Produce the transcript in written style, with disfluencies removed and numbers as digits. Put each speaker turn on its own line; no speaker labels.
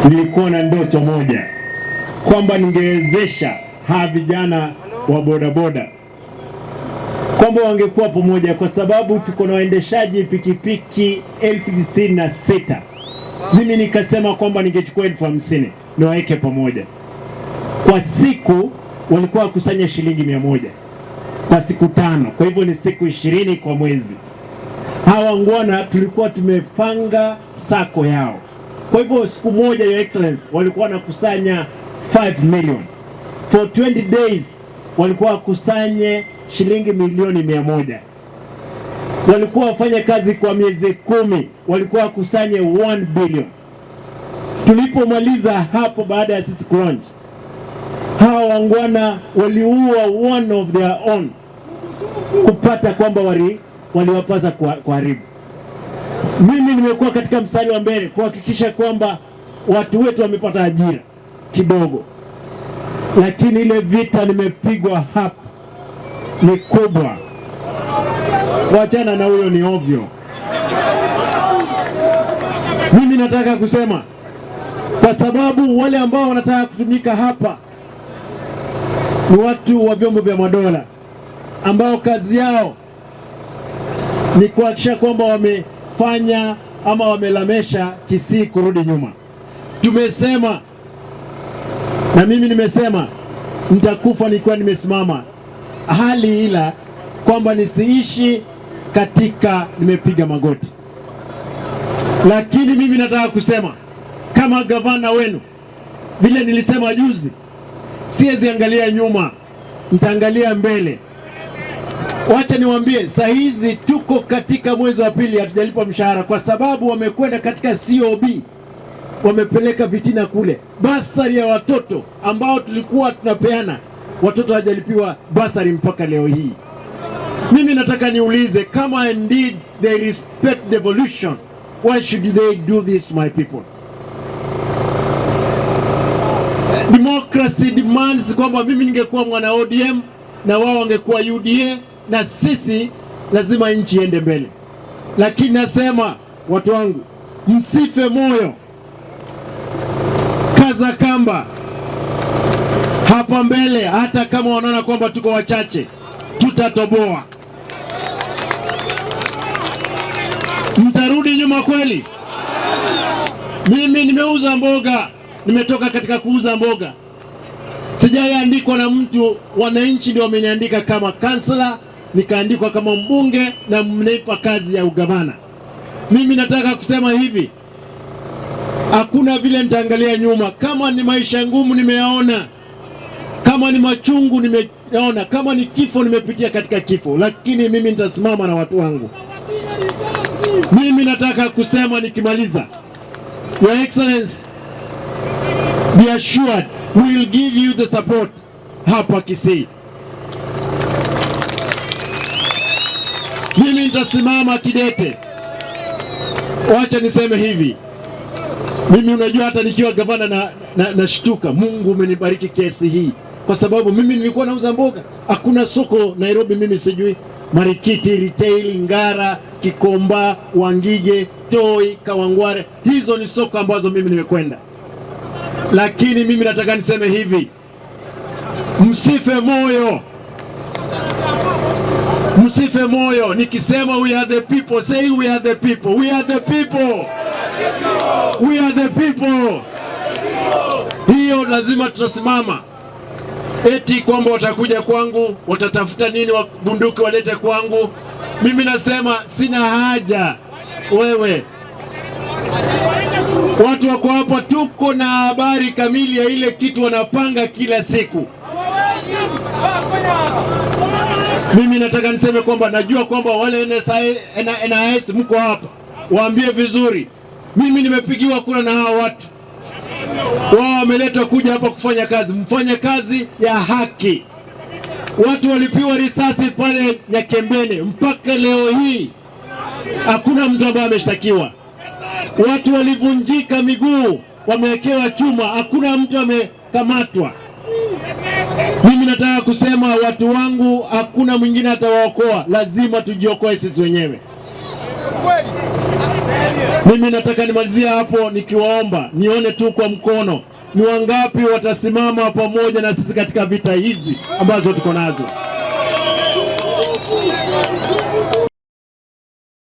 nilikuwa na ndoto moja kwamba ningewezesha hawa vijana wa bodaboda kwamba wangekuwa pamoja, kwa sababu tuko na waendeshaji pikipiki 96,000. Mimi nikasema kwamba ningechukua 50,000 na waweke pamoja. Kwa siku walikuwa wakusanya shilingi 100 kwa siku 5, kwa hivyo ni siku 20 kwa mwezi. Hawa ngwana tulikuwa tumepanga sako yao, kwa hivyo siku moja, Your Excellency, walikuwa wanakusanya 5 million. For 20 days walikuwa wakusanye shilingi milioni 100. Walikuwa wafanya kazi kwa miezi 10, walikuwa wakusanye 1 billion. Tulipomaliza hapo, baada ya sisi launch, hawa wangwana waliua one of their own kupata kwamba waliwapasa kuharibu. Mimi nimekuwa katika mstari wa mbele kuhakikisha kwamba watu wetu wamepata ajira kidogo, lakini ile vita nimepigwa hapa ni kubwa. Wachana na huyo, ni ovyo. Mimi nataka kusema, kwa sababu wale ambao wanataka kutumika hapa ni watu wa vyombo vya madola ambao kazi yao ni kuhakikisha kwamba wamefanya ama wamelamesha Kisii kurudi nyuma. Tumesema, na mimi nimesema, nitakufa nikiwa nimesimama, hali ila kwamba nisiishi katika nimepiga magoti. Lakini mimi nataka kusema kama gavana wenu, vile nilisema juzi, siwezi angalia nyuma, nitaangalia mbele. Wacha niwaambie, saa hizi tuko katika mwezi wa pili, hatujalipa mshahara kwa sababu wamekwenda katika COB, wamepeleka vitina kule. Basari ya watoto ambao tulikuwa tunapeana, watoto hawajalipiwa basari mpaka leo hii. Mimi nataka niulize, kama indeed they respect devolution, why should they do this, my people? Democracy demands kwamba mimi ningekuwa mwana ODM na wao wangekuwa UDA, na sisi lazima nchi iende mbele. Lakini nasema, watu wangu, msife moyo, kaza kamba hapa mbele. Hata kama wanaona kwamba tuko wachache, tutatoboa. Mtarudi nyuma kweli? Mimi nimeuza mboga, nimetoka katika kuuza mboga, sijaandikwa na mtu. Wananchi ndio wameniandika kama kansela, nikaandikwa kama mbunge, na mnaipa kazi ya ugavana. Mimi nataka kusema hivi, hakuna vile nitaangalia nyuma. Kama ni maisha ngumu nimeyaona, kama ni machungu nimeyaona, kama ni kifo nimepitia katika kifo, lakini mimi nitasimama na watu wangu. Mimi nataka kusema nikimaliza, Your Excellency, be assured we will give you the support hapa Kisii. Mimi nitasimama kidete. Wacha niseme hivi, mimi unajua, hata nikiwa gavana na shtuka, Mungu umenibariki kiasi hii, kwa sababu mimi nilikuwa nauza mboga. Hakuna soko Nairobi mimi sijui. Marikiti, Retail, Ngara, Kikomba, Wangige, Toi, Kawangware, hizo ni soko ambazo mimi nimekwenda. Lakini mimi nataka niseme hivi, msife moyo, msife moyo. Nikisema we are the people, say we are the people, we are the people, we are the people. Hiyo lazima tutasimama. Eti kwamba watakuja kwangu, watatafuta nini, bunduki walete kwangu. Mimi nasema sina haja. Wewe, watu wako hapa, tuko na habari kamili ya ile kitu wanapanga kila siku. Mimi nataka niseme kwamba najua kwamba wale NIS mko hapa, waambie vizuri, mimi nimepigiwa kura na hao watu. Wao wameletwa kuja hapa kufanya kazi, mfanye kazi ya haki. Watu walipiwa risasi pale Nyakembene, mpaka leo hii hakuna mtu ambaye ameshtakiwa. Watu walivunjika miguu, wamewekewa chuma, hakuna mtu amekamatwa. Mimi nataka kusema, watu wangu, hakuna mwingine atawaokoa, lazima tujiokoe sisi wenyewe. Mimi nataka nimalizie hapo nikiwaomba nione tu kwa mkono ni wangapi watasimama pamoja na sisi katika vita hizi ambazo tuko nazo.